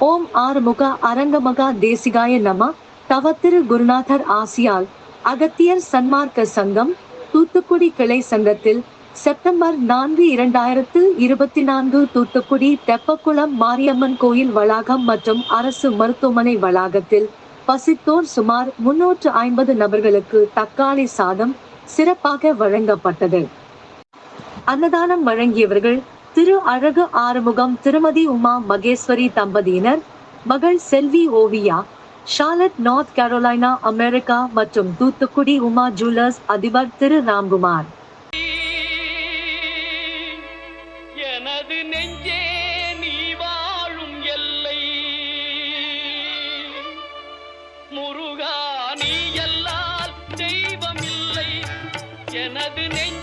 ஓம் ஆறுமுக அரங்கமகா தேசிகாய நம. தவத்திரு குருநாதர் ஆசியால் அகத்தியர் சன்மார்க்க சங்கம் தூத்துக்குடி கிளை சங்கத்தில் செப்டம்பர் 4, 2024 தூத்துக்குடி தெப்பக்குளம் மாரியம்மன் கோயில் வளாகம் மற்றும் அரசு மருத்துவமனை வளாகத்தில் பசித்தோர் சுமார் 350 நபர்களுக்கு தக்காளி சாதம் சிறப்பாக வழங்கப்பட்டது. அன்னதானம் வழங்கியவர்கள் திரு அழகு ஆறுமுகம், திருமதி உமா மகேஸ்வரி தம்பதியினர், மகள் செல்வி Oviya, Charlotte, north Carolina, America மற்றும் தூத்துக்குடி உமா ஜுவல்லர்ஸ் அதிபர் திரு ராம்குமார். எனது நெஞ்சே நீ வாழும் எல்லை, முருகா நீ எல்லால் தெய்வமில்லை. எனது நெஞ்சே